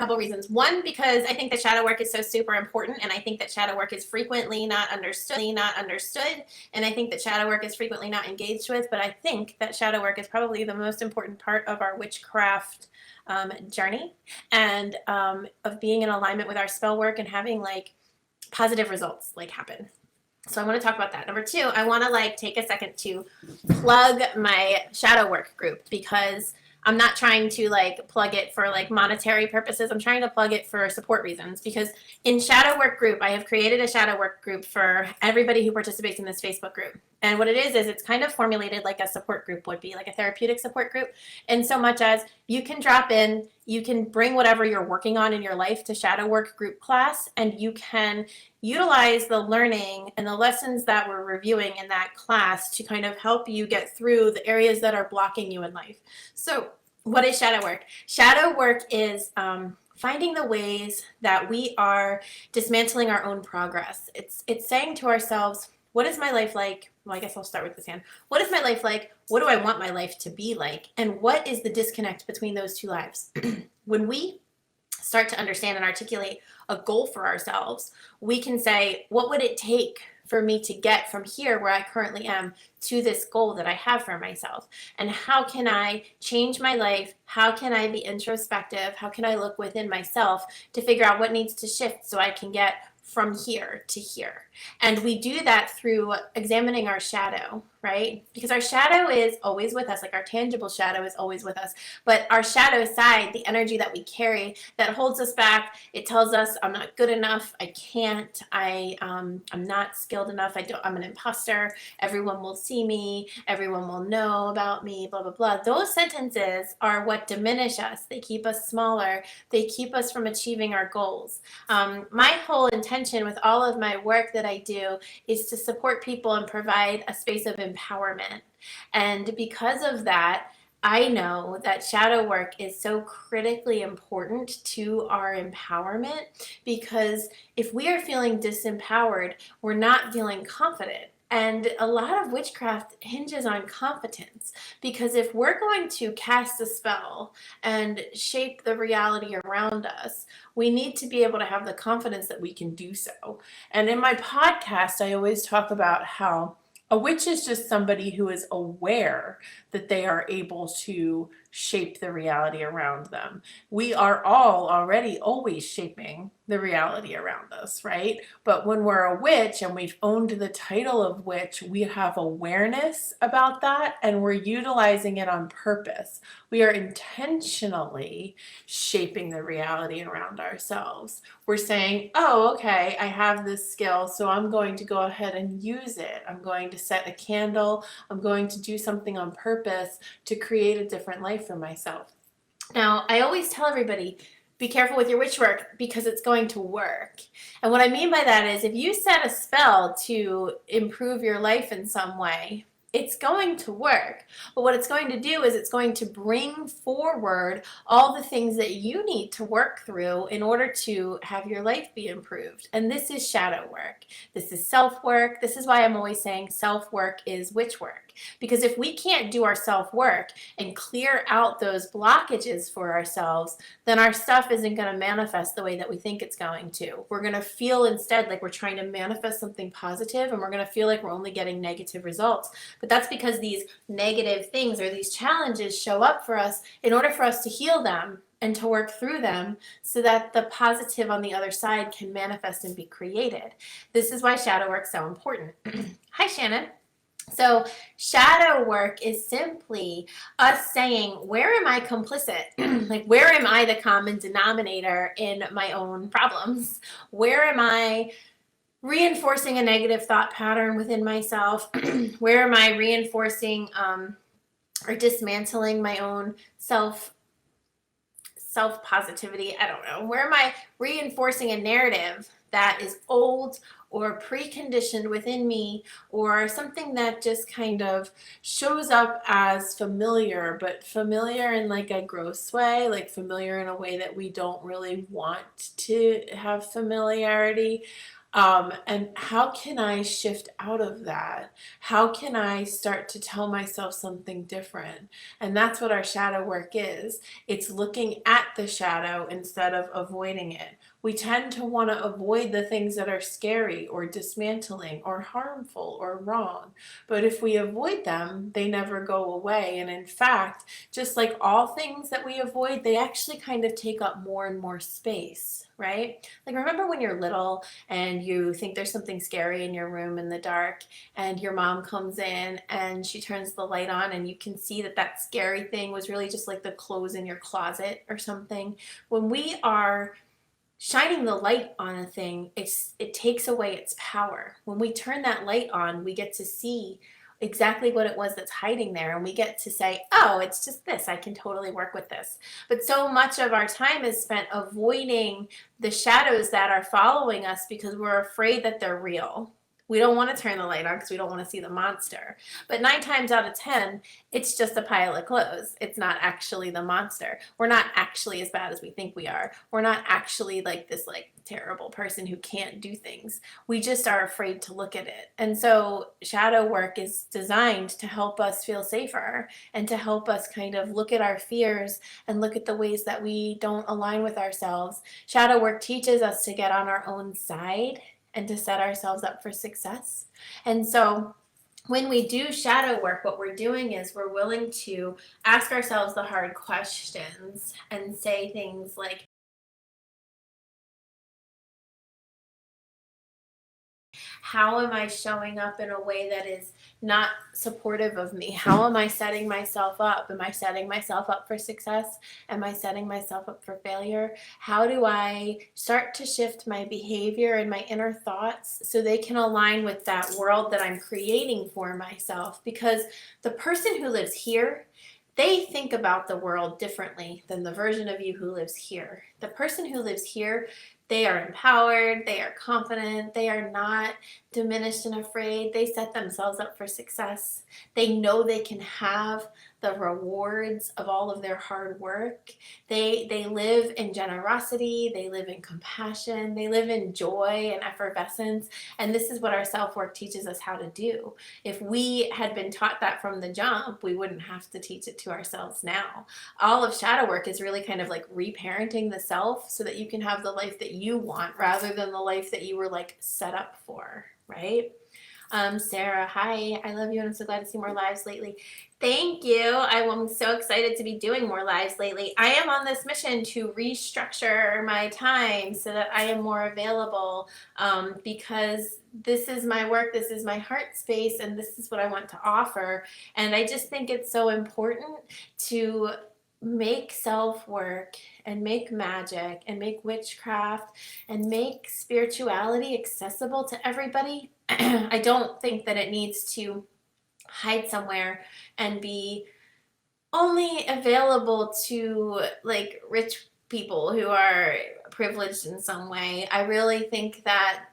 couple reasons. One, because I think that shadow work is so super important, and I think that shadow work is frequently not understood, and I think that shadow work is frequently not engaged with, but I think that shadow work is probably the most important part of our witchcraft journey, and of being in alignment with our spell work and having like positive results like happen. So I want to talk about that. Number two, I want to like take a second to plug my shadow work group, because I'm not trying to like plug it for like monetary purposes. I'm trying to plug it for support reasons, because in shadow work group, I have created a shadow work group for everybody who participates in this Facebook group. And what it is it's kind of formulated like a support group would be, like a therapeutic support group. And so much as you can drop in, you can bring whatever you're working on in your life to shadow work group class, and you can utilize the learning and the lessons that we're reviewing in that class to kind of help you get through the areas that are blocking you in life. So what is shadow work? Shadow work is finding the ways that we are dismantling our own progress. It's saying to ourselves, what is my life like? Well, I guess I'll start with this hand. What is my life like? What do I want my life to be like? And what is the disconnect between those two lives? When we start to understand and articulate a goal for ourselves, we can say, what would it take for me to get from here where I currently am to this goal that I have for myself? And how can I change my life? How can I be introspective? How can I look within myself to figure out what needs to shift so I can get from here to here? And we do that through examining our shadow, right? Because our shadow is always with us, like our tangible shadow is always with us. But our shadow side, the energy that we carry that holds us back, it tells us, I'm not good enough, I can't, I'm not skilled enough, I'm an imposter, everyone will see me, everyone will know about me, blah, blah, blah. Those sentences are what diminish us. They keep us smaller. They keep us from achieving our goals. My whole intention with all of my work that I do is to support people and provide a space of empowerment. And because of that, I know that shadow work is so critically important to our empowerment, because if we are feeling disempowered, we're not feeling confident. And a lot of witchcraft hinges on competence, because if we're going to cast a spell and shape the reality around us, we need to be able to have the confidence that we can do so. And in my podcast, I always talk about how a witch is just somebody who is aware that they are able to shape the reality around them. We are all already always shaping the reality around us, right? But when we're a witch and we've owned the title of witch, we have awareness about that and we're utilizing it on purpose. We are intentionally shaping the reality around ourselves. We're saying, oh, okay, I have this skill, so I'm going to go ahead and use it. I'm going to set a candle. I'm going to do something on purpose to create a different life for myself. Now, I always tell everybody, be careful with your witch work, because it's going to work. And what I mean by that is, if you set a spell to improve your life in some way, it's going to work. But what it's going to do is it's going to bring forward all the things that you need to work through in order to have your life be improved. And this is shadow work. This is self-work. This is why I'm always saying self-work is witch work. Because if we can't do our self-work and clear out those blockages for ourselves, then our stuff isn't going to manifest the way that we think it's going to. We're going to feel instead like we're trying to manifest something positive, and we're going to feel like we're only getting negative results. But that's because these negative things or these challenges show up for us in order for us to heal them and to work through them so that the positive on the other side can manifest and be created. This is why shadow work is so important. Hi, Shannon. So shadow work is simply us saying, where am I complicit? Like, where am I the common denominator in my own problems? Where am I reinforcing a negative thought pattern within myself? Where am I reinforcing or dismantling my own self-positivity? I don't know. Where am I reinforcing a narrative that is old or preconditioned within me, or something that just kind of shows up as familiar, but familiar in like a gross way, like familiar in a way that we don't really want to have familiarity? And how can I shift out of that? How can I start to tell myself something different? And that's what our shadow work is. It's looking at the shadow instead of avoiding it. We tend to want to avoid the things that are scary or dismantling or harmful or wrong. But if we avoid them, they never go away. And in fact, just like all things that we avoid, they actually kind of take up more and more space, right? Like, remember when you're little and you think there's something scary in your room in the dark, and your mom comes in and she turns the light on, and you can see that that scary thing was really just like the clothes in your closet or something. When we are shining the light on a thing, it takes away its power. When we turn that light on, we get to see exactly what it was that's hiding there, and we get to say, oh, it's just this, I can totally work with this. But so much of our time is spent avoiding the shadows that are following us because we're afraid that they're real. We don't want to turn the light on because we don't want to see the monster. But 9 times out of 10, it's just a pile of clothes. It's not actually the monster. We're not actually as bad as we think we are. We're not actually like this like terrible person who can't do things. We just are afraid to look at it. And so shadow work is designed to help us feel safer and to help us kind of look at our fears and look at the ways that we don't align with ourselves. Shadow work teaches us to get on our own side and to set ourselves up for success. And so when we do shadow work, what we're doing is we're willing to ask ourselves the hard questions and say things like, how am I showing up in a way that is not supportive of me? How am I setting myself up? Am I setting myself up for success? Am I setting myself up for failure? How do I start to shift my behavior and my inner thoughts so they can align with that world that I'm creating for myself? Because the person who lives here, they think about the world differently than the version of you who lives here. The person who lives here, they are empowered, they are confident, they are not diminished and afraid. They set themselves up for success. They know they can have the rewards of all of their hard work. They live in generosity, they live in compassion, they live in joy and effervescence. And this is what our self-work teaches us how to do. If we had been taught that from the jump, we wouldn't have to teach it to ourselves now. All of shadow work is really kind of like reparenting the self so that you can have the life that you want rather than the life that you were like set up for, right? Sarah, hi, I love you and I'm so glad to see more lives lately. Thank you. I'm so excited to be doing more lives lately. I am on this mission to restructure my time so that I am more available because this is my work, this is my heart space, and this is what I want to offer. And I just think it's so important to make self work and make magic and make witchcraft and make spirituality accessible to everybody. I don't think that it needs to hide somewhere and be only available to like rich people who are privileged in some way. I really think that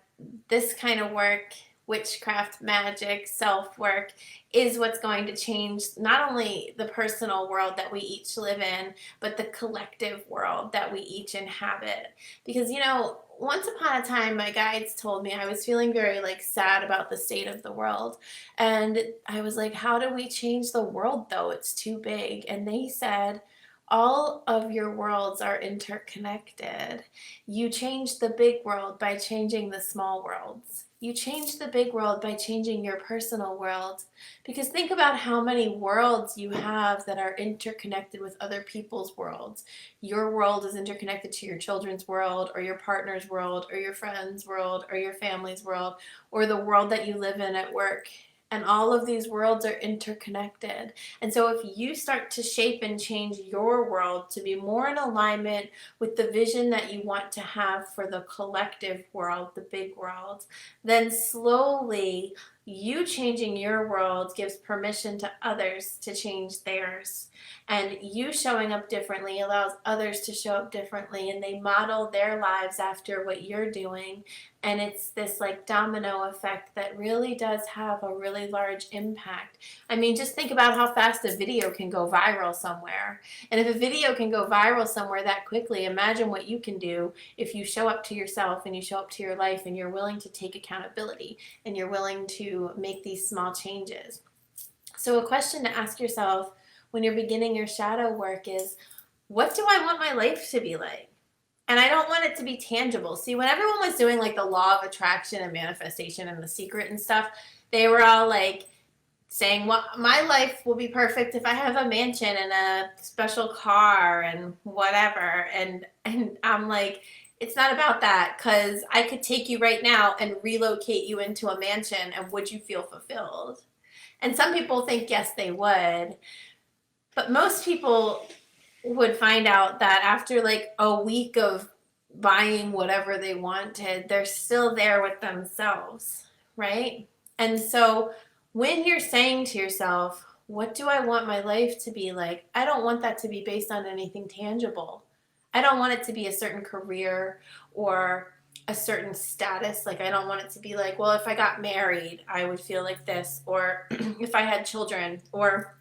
this kind of work, witchcraft, magic, self work, is what's going to change not only the personal world that we each live in, but the collective world that we each inhabit. Because, you know, once upon a time, my guides told me I was feeling very like sad about the state of the world. And I was like, how do we change the world though? It's too big. And they said, all of your worlds are interconnected. You change the big world by changing the small worlds. You change the big world by changing your personal world. Because think about how many worlds you have that are interconnected with other people's worlds. Your world is interconnected to your children's world, or your partner's world, or your friend's world, or your family's world, or the world that you live in at work. And all of these worlds are interconnected. And so if you start to shape and change your world to be more in alignment with the vision that you want to have for the collective world, the big world, then slowly you changing your world gives permission to others to change theirs. And you showing up differently allows others to show up differently, and they model their lives after what you're doing. And it's this like domino effect that really does have a really large impact. I mean, just think about how fast a video can go viral somewhere. And if a video can go viral somewhere that quickly, imagine what you can do if you show up to yourself and you show up to your life and you're willing to take accountability and you're willing to make these small changes. So a question to ask yourself when you're beginning your shadow work is, what do I want my life to be like? And I don't want it to be tangible. See, when everyone was doing like the law of attraction and manifestation and The Secret and stuff, they were all like saying, well, my life will be perfect if I have a mansion and a special car and whatever. And I'm like, it's not about that, because I could take you right now and relocate you into a mansion, and would you feel fulfilled? And some people think yes, they would. But most people would find out that after like a week of buying whatever they wanted, they're still there with themselves, right? And so when you're saying to yourself, what do I want my life to be like? I don't want that to be based on anything tangible. I don't want it to be a certain career or a certain status. Like, I don't want it to be like, well, if I got married, I would feel like this, or if I had children, or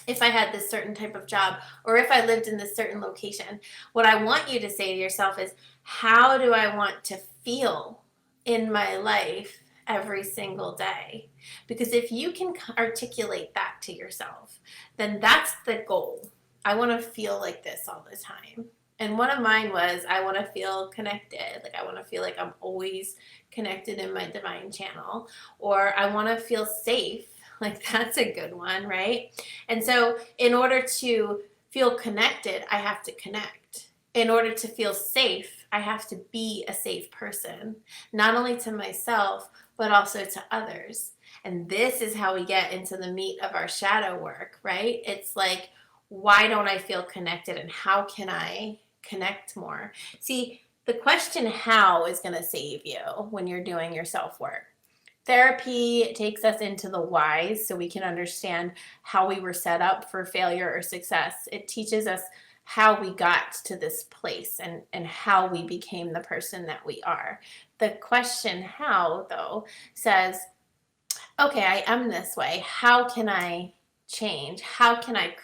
if I had this certain type of job, or if I lived in this certain location. What I want you to say to yourself is, how do I want to feel in my life every single day? Because if you can articulate that to yourself, then that's the goal. I want to feel like this all the time. And one of mine was, I want to feel connected. Like, I want to feel like I'm always connected in my divine channel. Or I want to feel safe. Like, that's a good one, right? And so in order to feel connected, I have to connect. In order to feel safe, I have to be a safe person, not only to myself, but also to others. And this is how we get into the meat of our shadow work, right? It's like, why don't I feel connected, and how can I connect more? See, the question how is going to save you when you're doing your self-work. Therapy takes us into the whys so we can understand how we were set up for failure or success. It teaches us how we got to this place and how we became the person that we are. The question how, though, says, okay, I am this way. How can I change? How can I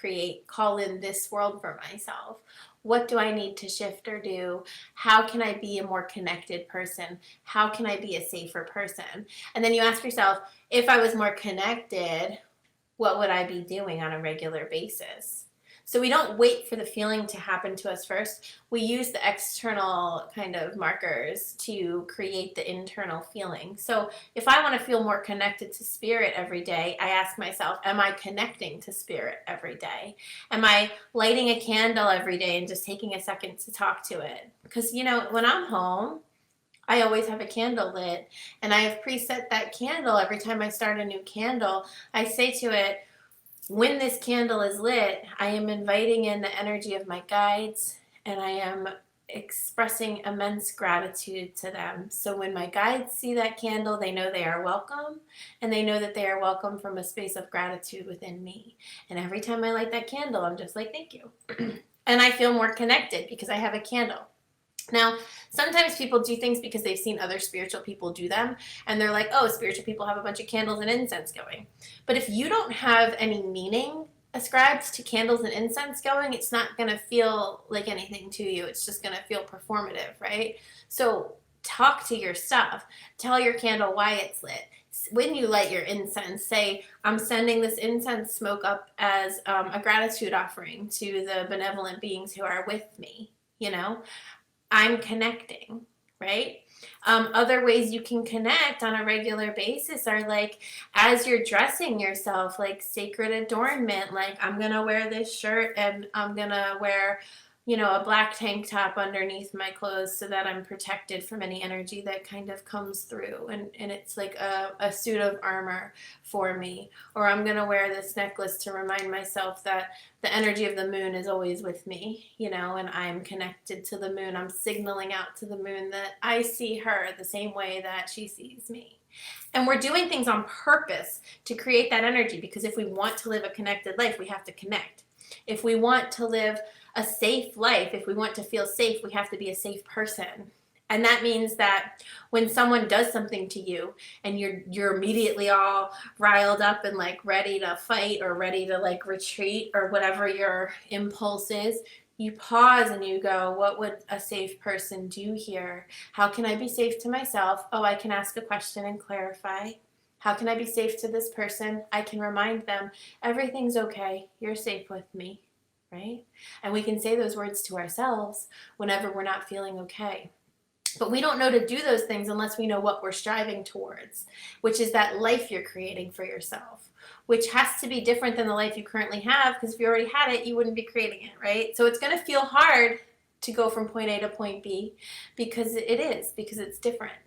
call in this world for myself? What do I need to shift or do? How can I be a more connected person? How can I be a safer person? And then you ask yourself, if I was more connected, what would I be doing on a regular basis? So we don't wait for the feeling to happen to us first. We use the external kind of markers to create the internal feeling. So if I want to feel more connected to spirit every day, I ask myself, am I connecting to spirit every day? Am I lighting a candle every day and just taking a second to talk to it? Because, you know, when I'm home, I always have a candle lit, and I have preset that candle. Every time I start a new candle, I say to it, when this candle is lit, I am inviting in the energy of my guides, and I am expressing immense gratitude to them. So when my guides see that candle, they know they are welcome, and they know that they are welcome from a space of gratitude within me. And every time I light that candle, I'm just like, thank you. And I feel more connected because I have a candle. Now, sometimes people do things because they've seen other spiritual people do them, and they're like, oh, spiritual people have a bunch of candles and incense going. But if you don't have any meaning ascribed to candles and incense going, it's not going to feel like anything to you. It's just going to feel performative, right? So talk to your stuff. Tell your candle why it's lit. When you light your incense, say, I'm sending this incense smoke up as a gratitude offering to the benevolent beings who are with me, you know? I'm connecting, right? Other ways you can connect on a regular basis are like, as you're dressing yourself, like sacred adornment, like I'm going to wear this shirt and I'm going to wear a black tank top underneath my clothes so that I'm protected from any energy that kind of comes through. And it's like a suit of armor for me. Or I'm going to wear this necklace to remind myself that the energy of the moon is always with me, and I'm connected to the moon. I'm signaling out to the moon that I see her the same way that she sees me. And we're doing things on purpose to create that energy, because if we want to live a connected life, we have to connect. If we want to live a safe life, if we want to feel safe, we have to be a safe person. And that means that when someone does something to you and you're immediately all riled up and like ready to fight or ready to like retreat or whatever your impulse is, you pause and you go, what would a safe person do here? How can I be safe to myself? Oh, I can ask a question and clarify. How can I be safe to this person? I can remind them, everything's okay. You're safe with me, right? And we can say those words to ourselves whenever we're not feeling okay. But we don't know to do those things unless we know what we're striving towards, which is that life you're creating for yourself, which has to be different than the life you currently have, because if you already had it, you wouldn't be creating it, right? So it's going to feel hard to go from point A to point B because it's different.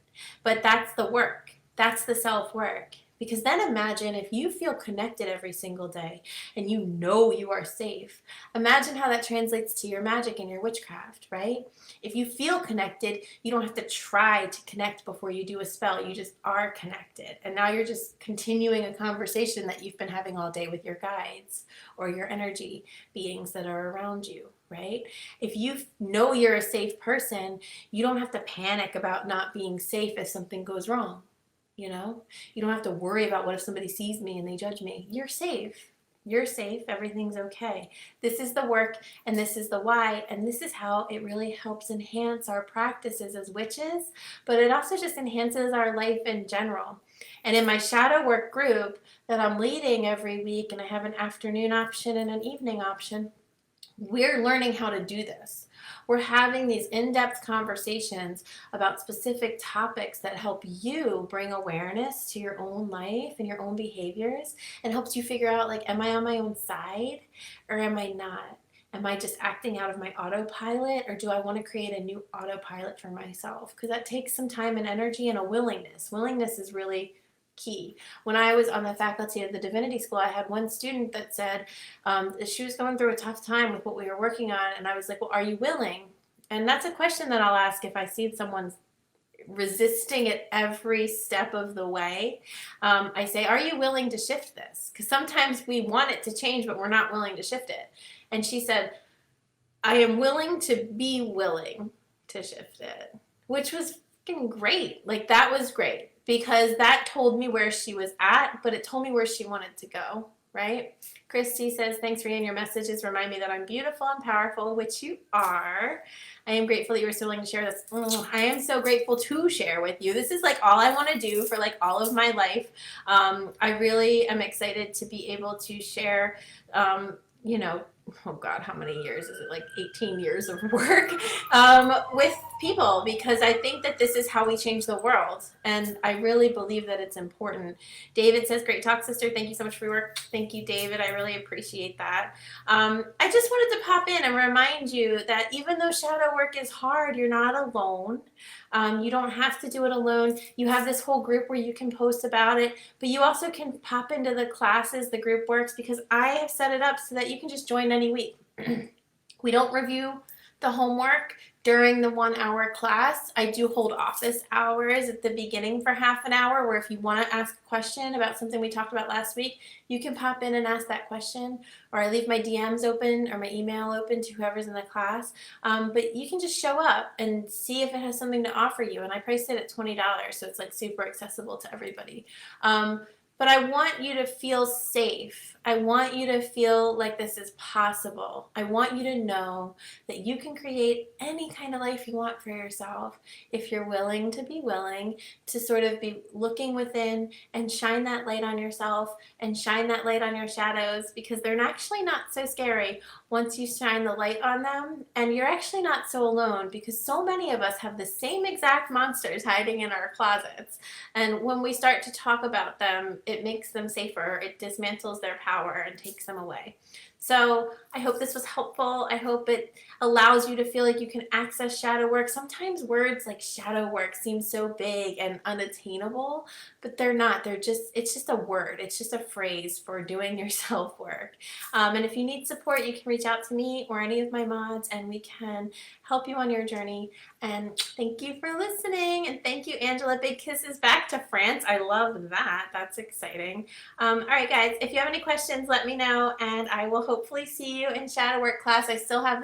But that's the work. That's the self-work. Because then imagine if you feel connected every single day and you know you are safe. Imagine how that translates to your magic and your witchcraft, right? If you feel connected, you don't have to try to connect before you do a spell. You just are connected. And now you're just continuing a conversation that you've been having all day with your guides or your energy beings that are around you, right? If you know you're a safe person, you don't have to panic about not being safe if something goes wrong. You don't have to worry about what if somebody sees me and they judge me. You're safe. You're safe. Everything's okay. This is the work and this is the why. And this is how it really helps enhance our practices as witches, but it also just enhances our life in general. And in my shadow work group that I'm leading every week, and I have an afternoon option and an evening option, we're learning how to do this. We're having these in-depth conversations about specific topics that help you bring awareness to your own life and your own behaviors, and helps you figure out, like, am I on my own side or am I not? Am I just acting out of my autopilot, or do I want to create a new autopilot for myself? Because that takes some time and energy and a willingness. Willingness is really key. When I was on the faculty of the Divinity School, I had one student that said she was going through a tough time with what we were working on, and I was like, well, are you willing? And that's a question that I'll ask if I see someone's resisting it every step of the way. I say, are you willing to shift this? Because sometimes we want it to change, but we're not willing to shift it. And she said, I am willing to be willing to shift it, which was fucking great. Like, that was great. Because that told me where she was at, but it told me where she wanted to go, right? Christy says, thanks, Rhea, and your messages remind me that I'm beautiful and powerful, which you are. I am grateful that you were so willing to share this. I am so grateful to share with you. This is like all I want to do for like all of my life. I really am excited to be able to share, oh God, how many years is it? Like 18 years of work with people, because I think that this is how we change the world. And I really believe that it's important. David says, great talk, sister. Thank you so much for your work. Thank you, David. I really appreciate that. I just wanted to pop in and remind you that even though shadow work is hard, you're not alone. You don't have to do it alone. You have this whole group where you can post about it, but you also can pop into the classes, the group works, because I have set it up so that you can just join any week. We don't review the homework during the 1 hour class. I do hold office hours at the beginning for half an hour, where if you want to ask a question about something we talked about last week, you can pop in and ask that question, or I leave my DMs open or my email open to whoever's in the class. But you can just show up and see if it has something to offer you. And I priced it at $20, so it's like super accessible to everybody. But I want you to feel safe. I want you to feel like this is possible. I want you to know that you can create any kind of life you want for yourself if you're willing to be willing to sort of be looking within and shine that light on yourself and shine that light on your shadows, because they're actually not so scary once you shine the light on them. And you're actually not so alone, because so many of us have the same exact monsters hiding in our closets. And when we start to talk about them, it makes them safer. It dismantles their power and takes them away. So I hope this was helpful. I hope it allows you to feel like you can access shadow work. Sometimes words like shadow work seem so big and unattainable, but they're not. It's just a word. It's just a phrase for doing your self work. And if you need support, you can reach out to me or any of my mods and we can help you on your journey. And thank you for listening. And thank you, Angela. Big kisses back to France. I love that. That's exciting. All right, guys, if you have any questions, let me know, and I will hopefully see you in shadow work class. I still have